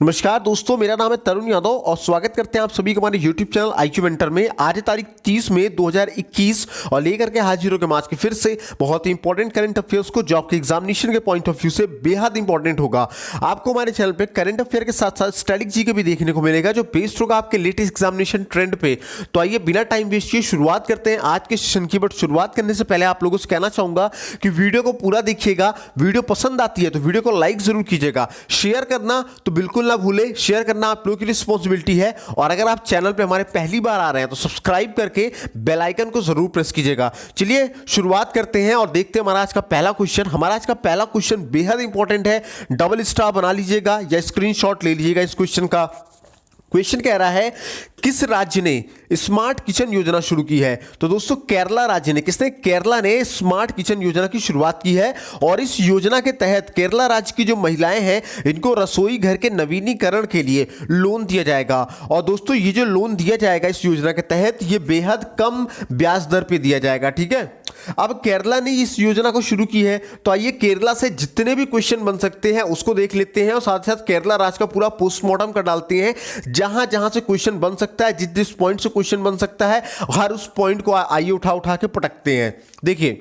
नमस्कार दोस्तों, मेरा नाम है तरुण यादव और स्वागत करते हैं आप सभी को हमारे YouTube चैनल IQ मेंटर में। आज है तारीख 30 मई 2021 और लेकर के हाजिर हो के आज की फिर से बहुत ही इंपॉर्टेंट करंट अफेयर्स को, जो आपके एग्जामिनेशन के पॉइंट ऑफ व्यू से बेहद इंपॉर्टेंट होगा। आपको हमारे चैनल पे करंट अफेयर के साथ साथ स्टैटिक जीके भी देखने को मिलेगा, जो बेस्ड होगा आपके लेटेस्ट एग्जामिनेशन ट्रेंड पे। तो आइए बिना टाइम वेस्ट किए शुरुआत करते हैं आज के सेशन की। बट शुरुआत करने से पहले आप लोगों से कहना चाहूंगा कि वीडियो को पूरा देखिएगा। वीडियो पसंद आती है तो वीडियो को लाइक जरूर कीजिएगा, शेयर करना तो बिल्कुल ना भूले। शेयर करना आप लोगों की रिस्पॉन्सिबिलिटी है। और अगर आप चैनल पे हमारे पहली बार आ रहे हैं तो सब्सक्राइब करके बेल आइकन को जरूर प्रेस कीजिएगा। चलिए शुरुआत करते हैं और देखते हैं हमारा आज का पहला क्वेश्चन। हमारा आज का पहला क्वेश्चन बेहद इंपॉर्टेंट है, डबल स्टार बना लीजिएगा या स्क्रीनशॉट ले लीजिएगा इस क्वेश्चन का। क्वेश्चन कह रहा है, किस राज्य ने स्मार्ट किचन योजना शुरू की है? तो दोस्तों केरला राज्य ने, किसने? केरला ने स्मार्ट किचन योजना की शुरुआत की है। और इस योजना के तहत केरला राज्य की जो महिलाएं हैं, इनको रसोई घर के नवीनीकरण के लिए लोन दिया जाएगा। और दोस्तों ये जो लोन दिया जाएगा इस योजना के तहत, ये बेहद कम ब्याज दर पे दिया जाएगा। ठीक है, अब केरला ने इस योजना को शुरू की है, तो आइए केरला से जितने भी क्वेश्चन बन सकते हैं उसको देख लेते हैं और साथ साथ केरला राज्य का पूरा पोस्टमार्टम कर डालते हैं। जहां जहां से क्वेश्चन बन सकता है, जिस जिस पॉइंट से क्वेश्चन बन सकता है, हर उस पॉइंट को आइए उठा उठा के पटकते हैं। देखिए,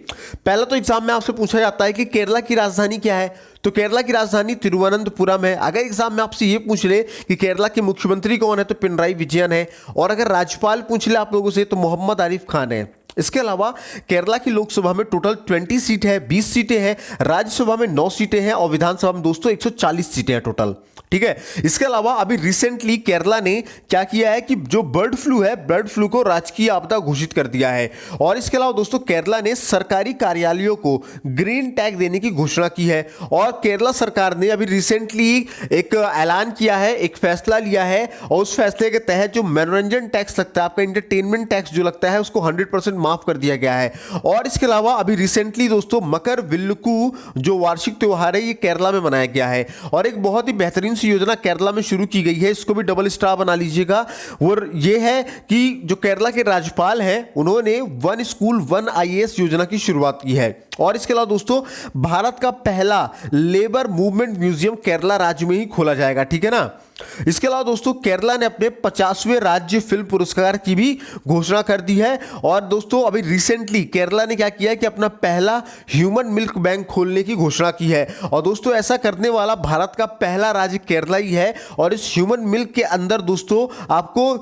पहला तो एग्जाम में आपसे पूछा जाता है कि केरला की राजधानी क्या है, तो केरला की राजधानी तिरुवनंतपुरम है। अगर एग्जाम में आपसे ये पूछ ले कि केरला के मुख्यमंत्री कौन है, तो पिनराई विजयन है। और अगर राज्यपाल पूछ ले आप लोगों से, तो मोहम्मद आरिफ खान है। इसके अलावा केरला की लोकसभा में टोटल 20 सीट है, 20 सीटें हैं, राज्यसभा में 9 सीटें हैं और विधानसभा में दोस्तों 140 सीटें हैं टोटल। ठीक है, इसके अलावा अभी रिसेंटली केरला ने क्या किया है कि जो बर्ड फ्लू है, बर्ड फ्लू को राजकीय आपदा घोषित कर दिया है। और इसके अलावा दोस्तों केरला ने सरकारी कार्यालयों को ग्रीन टैग देने की घोषणा की है। और केरला सरकार ने अभी रिसेंटली एक ऐलान किया है, एक फैसला लिया है, और उस फैसले के तहत जो मनोरंजन टैक्स लगता है, आपका एंटरटेनमेंट टैक्स जो लगता है, उसको 100% माफ कर दिया गया है। और इसके अलावा अभी रिसेंटली दोस्तों मकर विल्लुकु जो वार्षिक त्योहार है, ये केरला में मनाया गया है। और एक बहुत ही बेहतरीन सी योजना केरला में शुरू की गई है, इसको भी डबल स्टार बना लीजिएगा। और ये है कि जो केरला के राज्यपाल हैं, उन्होंने वन स्कूल वन IAS योजना की शुरुआत की है। और इसके अलावा दोस्तों भारत का पहला लेबर मूवमेंट म्यूजियम केरला राज्य में ही खोला जाएगा। ठीक है ना। इसके अलावा दोस्तों केरला ने अपने 50वें राज्य फिल्म पुरस्कार की भी घोषणा कर दी है। और दोस्तों अभी रिसेंटली केरला ने क्या किया है कि अपना पहला ह्यूमन मिल्क बैंक खोलने की घोषणा की है। और दोस्तों ऐसा करने वाला भारत का पहला राज्य केरला ही है। और इस ह्यूमन मिल्क के अंदर दोस्तों आपको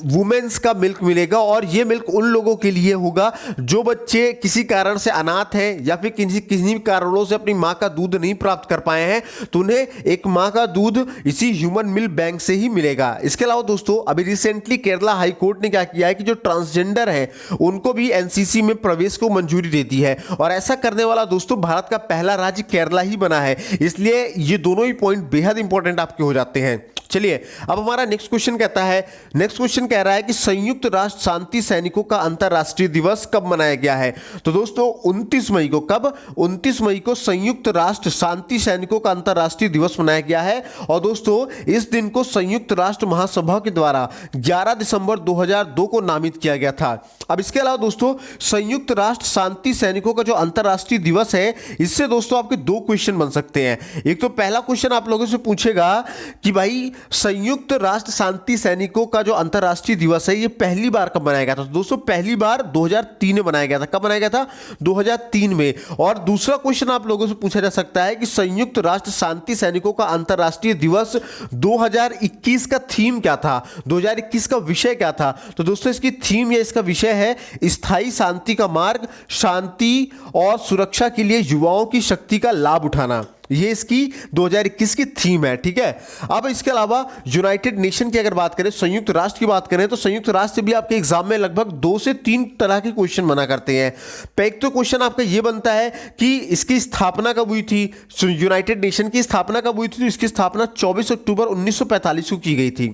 वुमेन्स का मिल्क मिलेगा। और ये मिल्क उन लोगों के लिए होगा जो बच्चे किसी कारण से अनाथ हैं या फिर किसी कारणों से अपनी मां का दूध नहीं प्राप्त कर पाए हैं, तो उन्हें एक मां का दूध इसी ह्यूमन मिल्क बैंक से ही मिलेगा। इसके अलावा दोस्तों अभी रिसेंटली केरला हाई कोर्ट ने क्या किया है कि जो ट्रांसजेंडर हैं उनको भी NCC में प्रवेश को मंजूरी दे दी है। और ऐसा करने वाला दोस्तों भारत का पहला राज्य केरला ही बना है। इसलिए ये दोनों ही पॉइंट बेहद इंपॉर्टेंट आपके हो जाते हैं। चलिए अब हमारा नेक्स्ट क्वेश्चन कहता है, नेक्स्ट क्वेश्चन कह रहा है कि संयुक्त राष्ट्र शांति सैनिकों का अंतरराष्ट्रीय दिवस कब मनाया गया है? तो दोस्तों 29 मई को, कब? 29 मई को संयुक्त राष्ट्र शांति सैनिकों का अंतरराष्ट्रीय दिवस मनाया गया है। और दोस्तों इस दिन को संयुक्त राष्ट्र महासभा के द्वारा 11 दिसंबर 2002 को नामित किया गया था। अब इसके अलावा दोस्तों संयुक्त राष्ट्र शांति सैनिकों का जो अंतरराष्ट्रीय दिवस है, इससे दोस्तों आपके 2 क्वेश्चन बन सकते हैं। एक तो पहला क्वेश्चन आप लोगों से पूछेगा कि भाई संयुक्त राष्ट्र शांति सैनिकों का जो अंतरराष्ट्रीय दिवस है, ये पहली बार कब मनाया गया था? तो दोस्तों पहली बार 2003 में बनाया गया था। कब बनाया गया था? 2003 में। और दूसरा क्वेश्चन आप लोगों से पूछा जा सकता है कि संयुक्त राष्ट्र शांति सैनिकों का अंतरराष्ट्रीय दिवस 2021 का थीम क्या था? 2021 का विषय क्या था? तो दोस्तों इसकी थीम या इसका विषय है स्थायी शांति का मार्ग, शांति और सुरक्षा के लिए युवाओं की शक्ति का लाभ उठाना। ये इसकी 2021 की थीम है। ठीक है, अब इसके अलावा यूनाइटेड नेशन की अगर बात करें, संयुक्त राष्ट्र की बात करें, तो संयुक्त राष्ट्र से भी आपके एग्जाम में लगभग 2 से 3 तरह के क्वेश्चन बना करते हैं। एक तो क्वेश्चन आपका ये बनता है कि इसकी स्थापना कब हुई थी? यूनाइटेड नेशन की स्थापना कब हुई थी? तो इसकी स्थापना 24 अक्टूबर 1945 को की गई थी।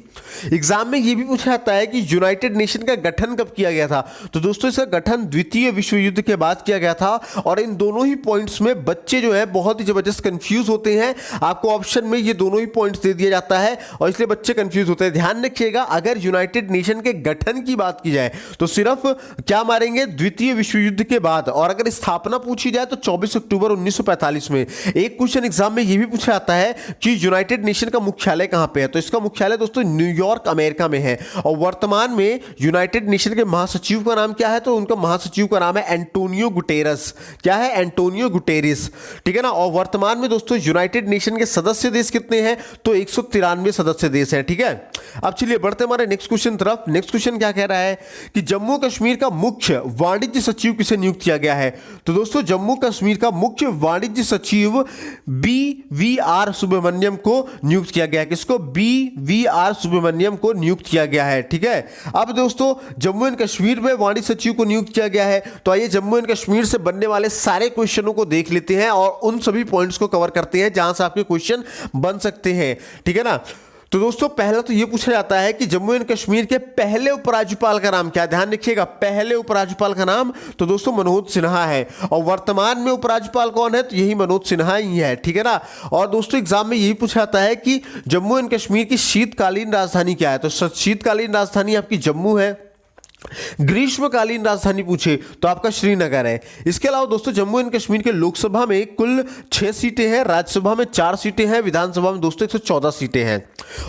एग्जाम में ये भी पूछा जाता है कि यूनाइटेड नेशन का गठन कब किया गया था? तो दोस्तों इसका गठन द्वितीय विश्व युद्ध के बाद किया गया था। और इन दोनों ही पॉइंट्स में बच्चे जो है बहुत ही जबरदस्त कंफ्यूज होते हैं, आपको ऑप्शन में ये दोनों ही पॉइंट्स दे दिया जाता है और इसलिए बच्चे कंफ्यूज होते हैं। ध्यान रखिएगा, अगर यूनाइटेड नेशन के गठन की बात की जाए तो सिर्फ क्या मारेंगे, द्वितीय विश्व युद्ध के बाद, और अगर स्थापना पूछी जाए तो 24 अक्टूबर 1945 में। एक क्वेश्चन एग्जाम में यह भी पूछा जाता है कि यूनाइटेड नेशन का मुख्यालय कहां पे है, तो इसका मुख्यालय दोस्तों न्यूयॉर्क अमेरिका में है। और वर्तमान में यूनाइटेड नेशन के महासचिव का नाम क्या है, तो उनका महासचिव का नाम है एंटोनियो गुटेरस। क्या है, एंटोनियो गुटेरस, ठीक है ना। और वर्तमान में दोस्तों यूनाइटेड नेशन के सदस्य देश कितने हैं, तो 193 सदस्य देश हैं, ठीक है। अब चलिए बढ़ते हमारे नेक्स्ट क्वेश्चन तरफ। नेक्स्ट क्वेश्चन क्या कह रहा है कि जम्मू कश्मीर का मुख्य वाणिज्य सचिव किसे नियुक्त किया गया है, तो दोस्तों जम्मू कश्मीर का मुख्य वाणिज्य सचिव BVR सुब्रमण्यम को नियुक्त किया गया है। किसको, BVR सुब्रमण्यम को नियुक्त किया गया है, ठीक है। अब दोस्तों जम्मू एंड कश्मीर में वाणिज्य सचिव को नियुक्त किया गया है, तो आइए जम्मू एंड कश्मीर से बनने वाले सारे क्वेश्चनों को देख लेते हैं और उन सभी पॉइंट्स को कवर करते हैं जहां से आपके क्वेश्चन बन सकते हैं, ठीक है ना। तो दोस्तों पहला तो यह पूछा जाता है कि जम्मू एंड कश्मीर के पहले उपराज्यपाल का नाम क्या है। ध्यान रखिएगा, पहले उपराज्यपाल का नाम तो दोस्तों मनोज सिन्हा है, और वर्तमान में उपराज्यपाल कौन है, तो यही मनोज सिन्हा ही है, ठीक है ना। और दोस्तों एग्जाम में यही पूछा जाता है कि जम्मू एंड कश्मीर की शीतकालीन राजधानी क्या है, तो शीतकालीन राजधानी आपकी जम्मू है। ग्रीष्मकालीन राजधानी पूछे तो आपका श्रीनगर है। इसके अलावा दोस्तों जम्मू एंड कश्मीर के लोकसभा में कुल 6 सीटें हैं, राज्यसभा में 4 सीटें हैं, विधानसभा में दोस्तों 114 सीटें हैं।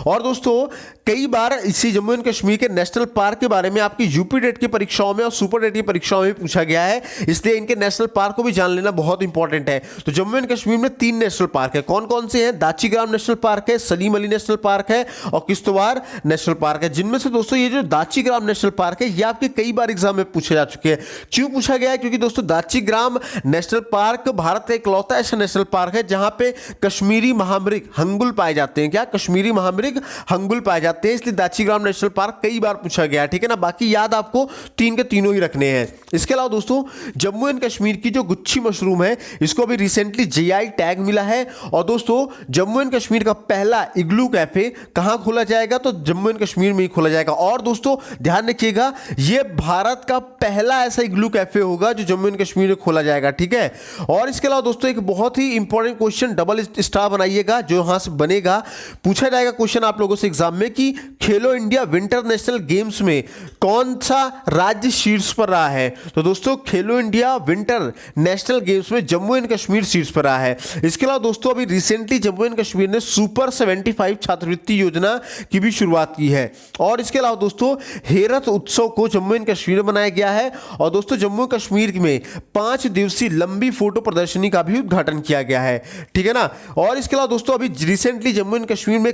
और दोस्तों कई बार इसी जम्मू एंड कश्मीर के नेशनल पार्क के बारे में आपकी यूपी डेट की परीक्षाओं में और सुपर डेट की परीक्षाओं में पूछा गया है, इसलिए इनके नेशनल पार्क को भी जान लेना बहुत इंपॉर्टेंट है। तो जम्मू एंड कश्मीर में 3 नेशनल पार्क है। कौन कौन से हैं, दाचीग्राम नेशनल पार्क है, सलीम अली नेशनल पार्क है और किश्तवाड़ नेशनल पार्क है। जिनमें से दोस्तों ये जो दाचीग्राम नेशनल पार्क है, ये आपके कई बार एग्जाम में पूछे जा चुके हैं। क्यों पूछा गया है, क्योंकि दोस्तों दाचीग्राम नेशनल पार्क भारत का इकलौता ऐसा नेशनल पार्क है जहां पे कश्मीरी महामृग हंगुल पाए जाते हैं। क्या, कश्मीरी महामृग हंगुल पाए जाते हैं, इसलिए दाचीग्राम नेशनल पार्क कई बार पूछा गया है, ठीक है ना। बाकी याद आपको 3 के तीनों ही रखने हैं। इसके अलावा दोस्तों जम्मू एंड कश्मीर की जो गुच्छी मशरूम है, इसको अभी रिसेंटली GI टैग मिला है। और दोस्तों जम्मू एंड कश्मीर का पहला इग्लू कैफे कहां खोला जाएगा, तो जम्मू एंड कश्मीर में ही खोला जाएगा। और दोस्तों ध्यान रखिएगा, यह भारत का पहला ऐसा इग्लू कैफे होगा जो जम्मू एंड कश्मीर में खोला जाएगा, ठीक है। और इसके अलावा दोस्तों एक बहुत ही इंपॉर्टेंट क्वेश्चन डबल स्टार बनाइएगा जो यहां से बनेगा, पूछा जाएगा क्वेश्चन आप लोगों से एग्जाम में कि खेलो इंडिया विंटर नेशनल गेम्स में कौन सा राज्य शीर्ष पर रहा है, तो दोस्तों खेलो इंडिया विंटर नेशनल गेम्स में जम्मू एंड कश्मीर शीर्ष पर रहा है। इसके अलावा दोस्तों अभी रिसेंटली जम्मू एंड कश्मीर ने सुपर 75 छात्रवृत्ति योजना की भी शुरुआत की है। और इसके अलावा दोस्तों हेरत उत्सव को जम्मू एंड कश्मीर में मनाया गया है। और दोस्तों जम्मू कश्मीर में 5 दिवसीय लंबी फोटो प्रदर्शनी का भी उद्घाटन किया गया है, ठीक है ना। और इसके अलावा दोस्तों अभी रिसेंटली जम्मू एंड कश्मीर में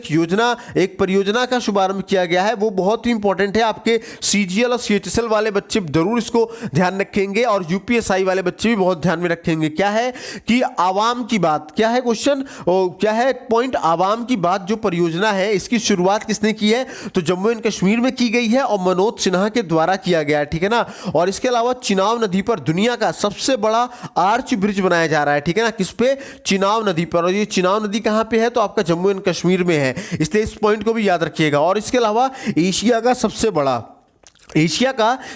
एक परियोजना का शुभारंभ किया गया है, वो बहुत ही इंपॉर्टेंट है। आपके CGL और CHSL वाले बच्चे जरूर इसको ध्यान रखेंगे और UPSI वाले बच्चे भी बहुत ध्यान में रखेंगे। क्या है कि आवाम की बात, क्या है क्वेश्चन, क्या है पॉइंट, आवाम की बात जो परियोजना है इसकी शुरुआत किसने की है, तो जम्मू एंड कश्मीर में की गई है और मनोज सिन्हा के द्वारा किया गया है, ठीक है ना। और इसके अलावा चिनाब नदी पर दुनिया का सबसे बड़ा आर्च ब्रिज बनाया जा रहा है, ठीक है ना। किस पे, चिनाब नदी पर। और ये चिनाब नदी कहां पे है, तो आपका जम्मू एंड कश्मीर में है, इसलिए इस पॉइंट को भी याद रखिएगा। और इसके अलावा एशिया का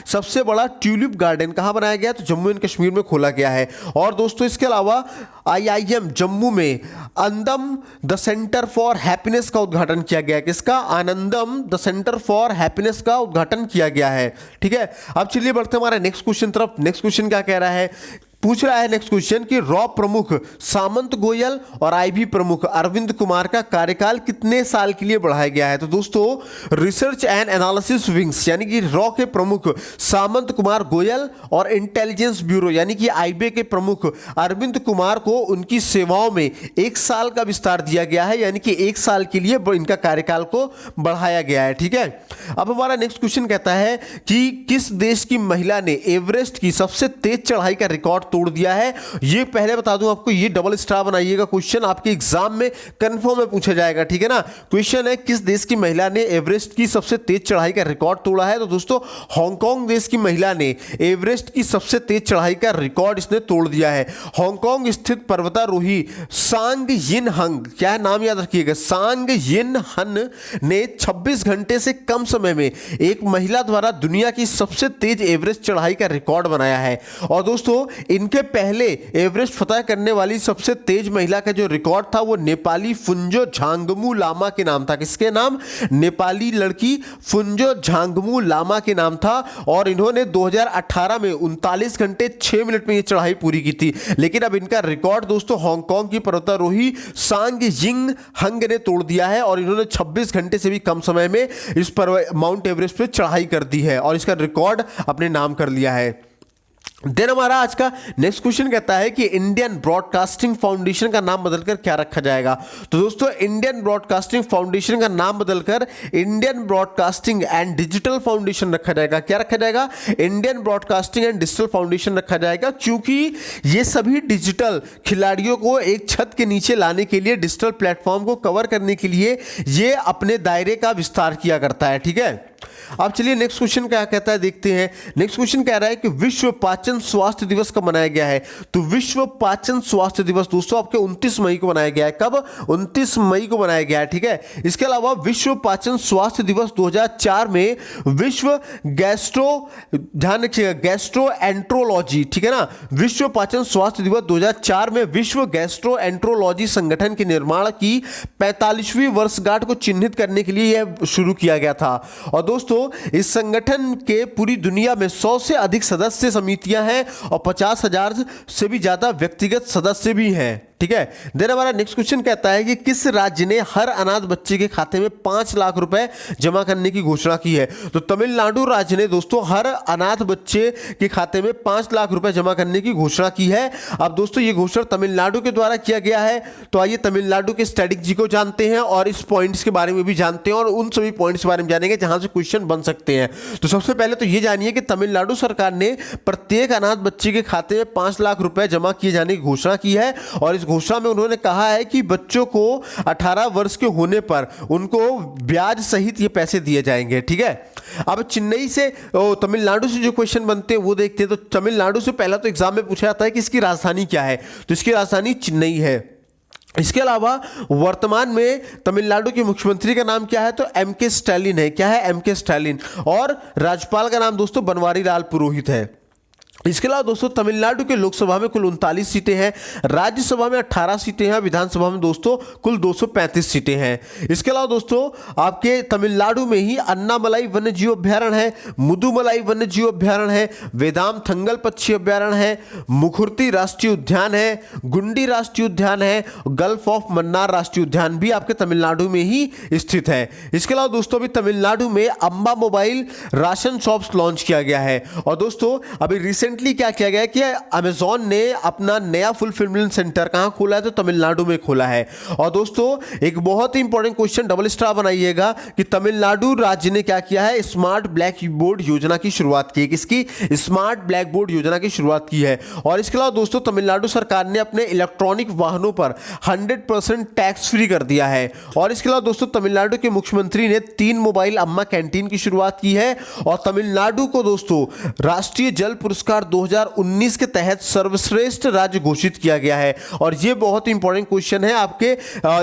सबसे बड़ा ट्यूलिप गार्डन कहां बनाया गया, तो जम्मू एंड कश्मीर में खोला गया है। और दोस्तों इसके अलावा IIM जम्मू में आनंदम द सेंटर फॉर हैप्पीनेस का उद्घाटन किया गया है। किसका, आनंदम द सेंटर फॉर हैप्पीनेस का उद्घाटन किया गया है, ठीक है। अब चलिए बढ़ते हमारे नेक्स्ट क्वेश्चन तरफ। नेक्स्ट क्वेश्चन क्या कह रहा है, पूछ रहा है नेक्स्ट क्वेश्चन कि रॉ प्रमुख सामंत गोयल और IB प्रमुख अरविंद कुमार का कार्यकाल कितने साल के लिए बढ़ाया गया है, तो दोस्तों रिसर्च एंड एनालिसिस विंग्स यानी कि रॉ के प्रमुख सामंत कुमार गोयल और इंटेलिजेंस ब्यूरो यानी कि IB के प्रमुख अरविंद कुमार को उनकी सेवाओं में 1 साल का विस्तार दिया गया है, यानी कि 1 साल के लिए इनका कार्यकाल को बढ़ाया गया है, ठीक है। अब हमारा नेक्स्ट क्वेश्चन कहता है कि किस देश की महिला ने एवरेस्ट की सबसे तेज चढ़ाई का रिकॉर्ड तोड़ दिया है। ये पहले बता दूं आपको, ये डबल स्टार बनाइएगा, क्वेश्चन आपके एग्जाम में कंफर्म में पूछा जाएगा, ठीक है ना। क्वेश्चन है किस देश की महिला ने एवरेस्ट की सबसे तेज चढ़ाई का रिकॉर्ड तोड़ा है, तो दोस्तों हांगकांग देश की महिला ने एवरेस्ट की सबसे तेज चढ़ाई का रिकॉर्ड इसने तोड़ दिया है। हांगकांग स्थित पर्वतारोही सांग यिन हंग, क्या है नाम याद रखिएगा, सांग यिन हन ने 26 घंटे से कम समय में एक महिला द्वारा दुनिया की सबसे तेज एवरेस्ट चढ़ाई का रिकॉर्ड बनाया है। और दोस्तों इनके पहले एवरेस्ट फतह करने वाली सबसे तेज महिला का जो रिकॉर्ड था वो नेपाली फुन्जो झांगमू लामा के नाम था। किसके नाम? नेपाली लड़की फुन्जो झांगमू लामा के नाम था और इन्होंने 2018 में 39 घंटे 6 मिनट में ये चढ़ाई पूरी की थी। लेकिन अब इनका रिकॉर्ड दोस्तों हांगकांग की पर्वतारोही सांग यिंग हंग ने तोड़ दिया है और इन्होंने 26 घंटे से भी कम समय में इस माउंट एवरेस्ट पे चढ़ाई कर दी है और इसका रिकॉर्ड अपने नाम कर लिया है। देन हमारा आज का नेक्स्ट क्वेश्चन कहता है कि इंडियन ब्रॉडकास्टिंग फाउंडेशन का नाम बदलकर क्या रखा जाएगा? तो दोस्तों इंडियन ब्रॉडकास्टिंग फाउंडेशन का नाम बदलकर Indian broadcasting and digital foundation रखा जाएगा। क्या रखा जाएगा? Indian broadcasting and digital foundation रखा जाएगा, क्योंकि ये सभी डिजिटल खिलाड़ियों को एक छत के नीचे लाने के लिए, डिजिटल प्लेटफॉर्म को कवर करने के लिए ये अपने दायरे का विस्तार किया करता है। ठीक है, अब चलिए नेक्स्ट क्वेश्चन क्या कहता है देखते हैं। नेक्स्ट क्वेश्चन कह रहा है कि विश्व पाचन स्वास्थ्य दिवस कब मनाया गया है? तो विश्व पाचन स्वास्थ्य दिवस दोस्तों आपके 29 मई को मनाया गया है। कब? 29 मई को मनाया गया है। ठीक है, इसके अलावा विश्व पाचन स्वास्थ्य दिवस 2004 में विश्व ध्यान रखिएगा गैस्ट्रोएंट्रोलॉजी, ठीक है ना, विश्व पाचन स्वास्थ्य दिवस 2004 में विश्व गैस्ट्रोएंट्रोलॉजी संगठन के निर्माण की 45वीं वर्षगांठ को चिन्हित करने के लिए यह शुरू किया गया था। और दोस्तों इस संगठन के पूरी दुनिया में 100 से अधिक सदस्य समितियां हैं और 50,000 से भी ज्यादा व्यक्तिगत सदस्य भी हैं। ठीक है, देन हमारा नेक्स्ट क्वेश्चन कहता है कि किस राज्य ने हर अनाथ बच्चे के खाते में 5 लाख रुपए जमा करने की घोषणा की है? तो तमिलनाडु राज्य ने दोस्तों हर अनाथ बच्चे के खाते में 5 लाख रुपए जमा करने की घोषणा की है। अब दोस्तों ये घोषणा तमिलनाडु के द्वारा किया गया है, तो आइए तमिलनाडु के स्ट्रेटेजी को जानते हैं और इस पॉइंट्स के बारे में भी जानते हैं और उन सभी पॉइंट्स के बारे में जानेंगे जहां से क्वेश्चन बन सकते हैं। तो सबसे पहले तो ये जानिए कि तमिलनाडु सरकार ने प्रत्येक अनाथ बच्चे के खाते में 5 लाख रुपए जमा किए जाने की घोषणा की है और इस घोषणा में उन्होंने कहा है कि बच्चों को 18 वर्ष के होने पर उनको ब्याज सहित ये पैसे दिए जाएंगे। ठीक है, अब चेन्नई से तमिलनाडु से जो क्वेश्चन बनते हैं वो देखते हैं। तो तमिलनाडु से पहला तो एग्जाम में पूछा जाता है कि इसकी राजधानी क्या है? तो इसकी राजधानी चेन्नई है। इसके अलावा वर्तमान में तमिलनाडु के मुख्यमंत्री का नाम क्या है? तो एम.के. स्टालिन है। क्या है? एम.के. स्टालिन। और राज्यपाल का नाम दोस्तों बनवारी लाल पुरोहित है। इसके अलावा दोस्तों तमिलनाडु के लोकसभा में कुल 39 सीटें हैं, राज्यसभा में 18 सीटें हैं, विधानसभा में दोस्तों कुल 235 सीटें हैं। इसके अलावा दोस्तों आपके तमिलनाडु में ही अन्नामलाई वन्यजीव अभ्यारण्य है, मुदुमलाई वन्यजीव अभ्यारण्य है, वेदामथंगल पक्षी अभ्यारण्य है, मुखुर्ती राष्ट्रीय उद्यान है, गुंडी राष्ट्रीय उद्यान है, गल्फ ऑफ मन्नार राष्ट्रीय उद्यान भी आपके तमिलनाडु में ही स्थित है। इसके अलावा दोस्तों अभी तमिलनाडु में Amba mobile ration shops launch किया गया है। और दोस्तों अभी रिसेंटली क्या किया गया है कि अमेज़न ने अपना नया फुलफिलमेंट सेंटर कहां खोला है? तो तमिलनाडु में खोला है। और दोस्तों एक बहुत ही इंपॉर्टेंट क्वेश्चन डबल स्टार बनाइएगा कि तमिलनाडु राज्य ने क्या किया है? स्मार्ट ब्लैक बोर्ड योजना की शुरुआत की है। किसकी? स्मार्ट ब्लैक बोर्ड योजना की शुरुआत की है। और इसके अलावा दोस्तों तमिलनाडु सरकार ने अपने इलेक्ट्रॉनिक वाहनों पर 100% टैक्स फ्री कर दिया है। और इसके अलावा दोस्तों तमिलनाडु के मुख्यमंत्री ने 3 मोबाइल अम्मा कैंटीन की शुरुआत की है। और तमिलनाडु को दोस्तों राष्ट्रीय जल पुरस्कार 2019 के तहत सर्वश्रेष्ठ राज्य घोषित किया गया है। और यह बहुत ही इंपॉर्टेंट क्वेश्चन है आपके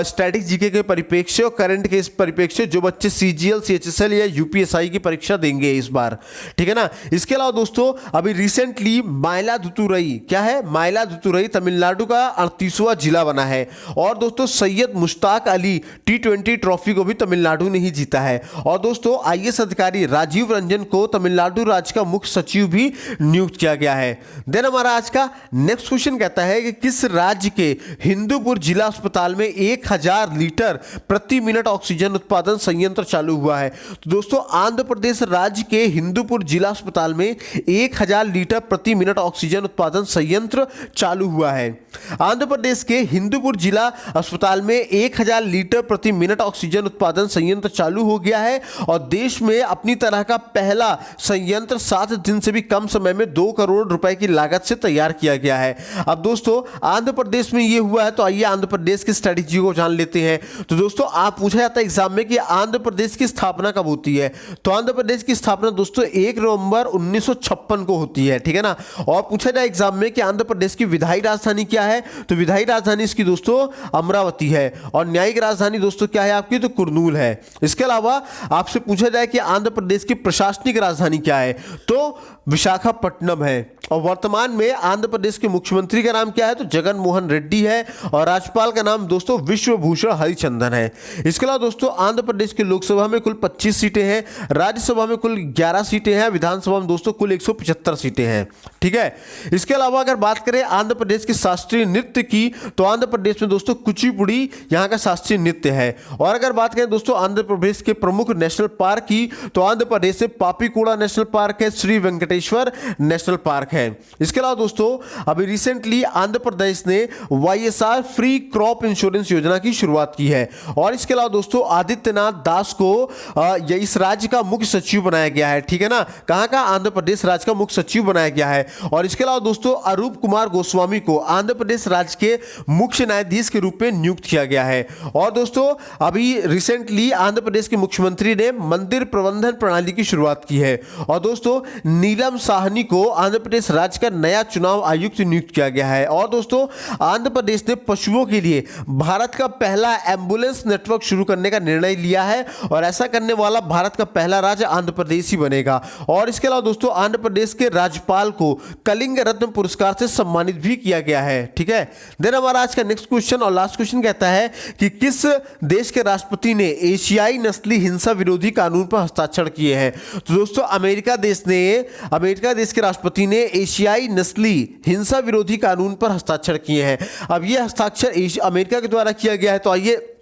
स्टैटिक जीके के परिप्रेक्ष्य और करंट के इस परिप्रेक्ष्य जो बच्चे सीजीएल, सीएचएसएल या यूपीएसआई की परीक्षा देंगे इस बार। ठीक है ना। इसके अलावा दोस्तों अभी रिसेंटली मायलादुतुरई, क्या है? मायलादुतुरई तमिलनाडु का 38वां जिला बना है। और दोस्तों सैयद मुश्ताक अली T20 ट्रॉफी को भी तमिलनाडु ने ही जीता है। और दोस्तों आईएएस अधिकारी राजीव रंजन को तमिलनाडु राज्य का मुख्य सचिव भी नियुक्त किया गया है। देन हमारा आज का नेक्स्ट क्वेश्चन कहता है कि किस राज्य के हिंदूपुर जिला अस्पताल में 1000 लीटर प्रति मिनट ऑक्सीजन उत्पादन संयंत्र चालू हुआ है? तो दोस्तों आंध्र प्रदेश राज्य के हिंदूपुर जिला अस्पताल में 1000 लीटर प्रति मिनट ऑक्सीजन उत्पादन संयंत्र चालू हुआ है। आंध्र प्रदेश के हिंदूपुर जिला अस्पताल में 1000 लीटर प्रति मिनट ऑक्सीजन उत्पादन संयंत्र चालू हो गया है और देश में अपनी तरह का पहला संयंत्र 7 दिन से भी कम समय में 2 करोड़ रुपए की लागत से तैयार किया गया है। अब दोस्तों आंध्र प्रदेश में यह हुआ है, तो आइए आंध्र प्रदेश की स्ट्रेटेजी को जान लेते हैं। तो दोस्तों आप पूछा जाता है एग्जाम में कि आंध्र प्रदेश की स्थापना कब होती है? तो आंध्र प्रदेश की स्थापना दोस्तों 1 नवंबर 1956 को होती है। ठीक है ना। और पूछा जाए एग्जाम में कि आंध्र प्रदेश की विधायी राजधानी क्या है? तो विधायी राजधानी इसकी दोस्तों अमरावती है। और न्यायिक राजधानी दोस्तों क्या है आपकी? तो कुर्नूल है। इसके अलावा आपसे पूछा जाए कि आंध्र प्रदेश की प्रशासनिक राजधानी क्या है? तो विशाखापट्टनम है। है। और वर्तमान में आंध्र प्रदेश के मुख्यमंत्री का नाम क्या है? तो जगन मोहन रेड्डी है। और राज्यपाल का नाम दोस्तों विश्वभूषण हरिचंदन है। इसके अलावा दोस्तों आंध्र प्रदेश की लोकसभा में कुल 25 सीटें हैं, राज्यसभा में कुल 11 सीटें हैं, विधानसभा में दोस्तों कुल 175 सीटें हैं। ठीक है। इसके अलावा अगर बात करें आंध्र प्रदेश के शास्त्रीय नृत्य की, तो आंध्र प्रदेश में दोस्तों कुचिपुड़ी यहाँ का शास्त्रीय नृत्य है। और अगर बात करें दोस्तों आंध्र प्रदेश के प्रमुख नेशनल पार्क की, तो आंध्र प्रदेश से पापीकोड़ा नेशनल पार्क है, श्री वेंकटेश्वर नेशनल पार्क है। इसके अलावा दोस्तों अभी रिसेंटली आंध्र प्रदेश ने वाईएसआर फ्री क्रॉप इंश्योरेंस योजना की शुरुआत की है। और इसके अलावा दोस्तों आदित्यनाथ दास को इस राज्य का मुख्य सचिव बनाया गया है। ठीक है ना, कहां का? आंध्र प्रदेश राज्य का मुख्य सचिव बनाया गया है। और इसके अलावा दोस्तों अरूप कुमार गोस्वामी को आंध्र प्रदेश राज्य के मुख्य न्यायाधीश के रूप में नियुक्त किया गया है। और दोस्तों अभी रिसेंटली आंध्र प्रदेश के मुख्यमंत्री ने मंदिर प्रबंधन प्रणाली की शुरुआत की है। और दोस्तों नीलम साहनी को आंध्र प्रदेश राज्य का नया चुनाव आयुक्त नियुक्त किया गया है। और दोस्तों आंध्र प्रदेश ने पशुओं के लिए भारत का पहला एम्बुलेंस नेटवर्क शुरू करने का निर्णय लिया है। और ऐसा करने वाला भारत का पहला राज्य आंध्र प्रदेश ही बनेगा। और इसके अलावा दोस्तों आंध्र प्रदेश के राज्यपाल को कलिंग रत्न पुरस्कार से सम्मानित भी किया गया है। ठीक है। देन हमारा आज का नेक्स्ट क्वेश्चन और लास्ट क्वेश्चन कहता है कि किस देश के राष्ट्रपति ने एशियाई नस्ली हिंसा विरोधी कानून पर हस्ताक्षर किए हैं? तो दोस्तों अमेरिका देश के राष्ट्रपति ने एशियाई नस्ली हिंसा विरोधी कानून पर हस्ताक्षर किए हैं। अब यह हस्ताक्षर अमेरिका के द्वारा किया गया है। तो आइए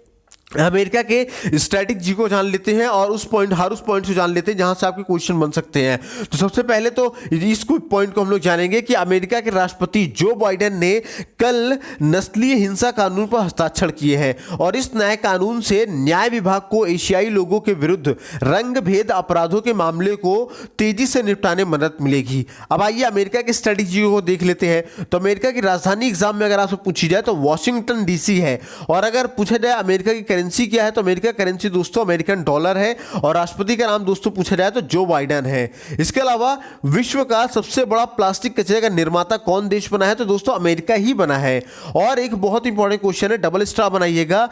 अमेरिका के स्ट्रैटेजी को जान लेते हैं और उस पॉइंट को जान लेते हैं जहां से आपके क्वेश्चन बन सकते हैं। तो सबसे पहले तो इस पॉइंट को हम लोग जानेंगे कि अमेरिका के राष्ट्रपति जो बाइडेन ने कल नस्लीय हिंसा कानून पर हस्ताक्षर किए हैं। और इस नए कानून से न्याय विभाग को एशियाई लोगों के विरुद्ध रंग भेद अपराधों के मामले को तेजी से निपटाने में मदद मिलेगी। अब आइए अमेरिका की स्ट्रैटेजी को देख लेते हैं। तो अमेरिका की राजधानी एग्जाम में अगर आपसे पूछी जाए तो वॉशिंगटन डीसी है। और अगर पूछा जाए अमेरिका की करेंसी क्या है, तो अमेरिका करेंसी दोस्तों अमेरिकन डॉलर है। और राष्ट्रपति का नाम दोस्तों पूछा जाए तो जो बाइडेन है। इसके अलावा विश्व का सबसे बड़ा प्लास्टिक कचरे का निर्माता कौन देश बना है? तो दोस्तों अमेरिका ही बना है। और एक बहुत इंपॉर्टेंट क्वेश्चन है, डबल स्टार बनाइएगा।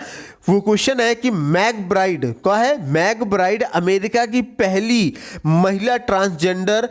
वो क्वेश्चन है कि मैकब्राइड क्या है? मैकब्राइड अमेरिका की पहली महिला ट्रांसजेंडर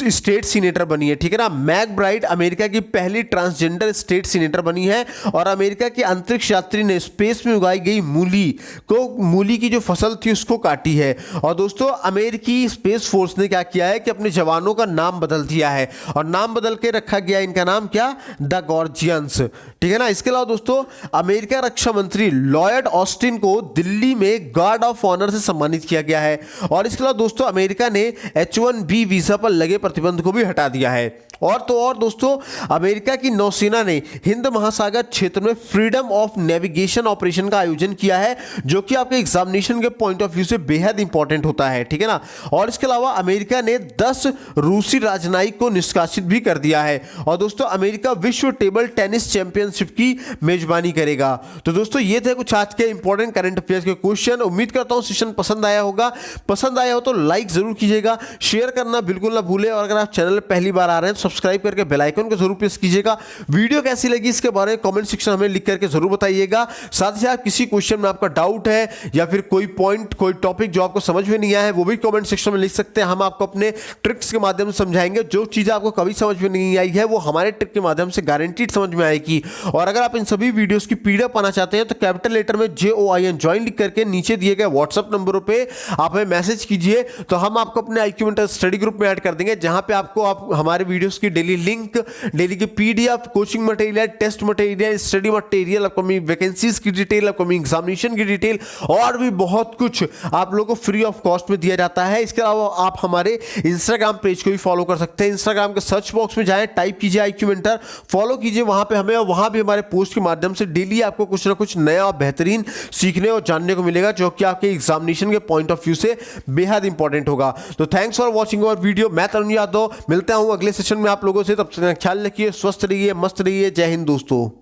स्टेट सीनेटर बनी है। ठीक है ना, मैकब्राइड अमेरिका की पहली ट्रांसजेंडर स्टेट सीनेटर बनी है। और अमेरिका के अंतरिक्ष यात्री ने स्पेस में उगाई गई मूली की जो फसल थी उसको काटी है। और दोस्तों अमेरिकी स्पेस फोर्स ने क्या किया है कि अपने जवानों का नाम बदल दिया है। और नाम बदल के रखा गया इनका नाम क्या? द गॉर्जियंस। ठीक है ना। इसके अलावा दोस्तों अमेरिका रक्षा मंत्री लॉयड ऑस्टिन को दिल्ली में गार्ड ऑफ ऑनर से सम्मानित किया गया है। और इसके अलावा दोस्तों अमेरिका ने H-1B वीजा पर लगे प्रतिबंध को भी हटा दिया है। और दोस्तों अमेरिका की नौसेना ने हिंद महासागर क्षेत्र में फ्रीडम ऑफ नेविगेशन ऑपरेशन का आयोजन किया है, जो कि आपके एग्जामिनेशन के पॉइंट ऑफ व्यू से बेहद इंपॉर्टेंट होता है। ठीक है ना। और इसके अलावा अमेरिका ने 10 रूसी राजनयिक को निष्कासित भी कर दिया है। और दोस्तों अमेरिका विश्व टेबल टेनिस चैंपियनशिप की मेजबानी करेगा। तो दोस्तों ये थे कुछ आज के इंपॉर्टेंट करंट अफेयर्स के क्वेश्चन। उम्मीद करता हूं सेशन पसंद आया होगा। पसंद आया हो तो लाइक जरूर कीजिएगा, शेयर करना बिल्कुल ना भूले। और अगर आप चैनल पर पहली बार आ रहे हैं तो सब्सक्राइब करके बेल आइकन को जरूर प्रेस कीजिएगा। वीडियो कैसी लगी इसके बारे में कमेंट सेक्शन हमें लिख करके जरूर बताइएगा। साथ ही साथ किसी क्वेश्चन में आपका डाउट है या फिर कोई पॉइंट कोई टॉपिक जो आपको समझ में नहीं आया है वो भी कमेंट सेक्शन में लिख सकते हैं। हम आपको अपने ट्रिक्स के माध्यम से समझाएंगे। जो चीजें आपको कभी समझ में नहीं आई है वो हमारे ट्रिक के माध्यम से गारंटीड समझ में आएगी। और अगर आप इन सभी वीडियोस की पीडीएफ पाना चाहते हैं तो कैपिटल लेटर में JOIN ज्वाइन लिख करके नीचे दिए गए व्हाट्सएप नंबरों पे आप हमें मैसेज कीजिए, तो हम आपको अपने IQ मेंटर स्टडी ग्रुप में ऐड कर देंगे, जहां पे आप हमारे वीडियोस की डेली लिंक, डेली की PDF, coaching material, test material, study material, upcoming vacancies की डिटेल, अपकमिंग एग्जामिनेशन की डिटेल और भी बहुत कुछ आप लोगों को फ्री ऑफ कॉस्ट में दिया जाता है। इसके अलावा आप हमारे इंस्टाग्राम पेज को भी फॉलो कर सकते हैं। इंस्टाग्राम के सर्च बॉक्स में जाएं, टाइप कीजिए IQ मेंटर, फॉलो कीजिए वहां पे हमें। और वहां भी हमारे पोस्ट के माध्यम से डेली आपको कुछ ना कुछ नया और बेहतरीन सीखने और जानने को मिलेगा, जो कि आपके एग्जामिनेशन के पॉइंट ऑफ व्यू से बेहद इंपॉर्टेंट होगा। तो thanks for watching our video. मैं तरुण यादव मिलता हूं अगले सेशन में आप लोगों से। तब तक ख्याल रखिए, स्वस्थ रहिए, मस्त रहिए। जय हिंद दोस्तों।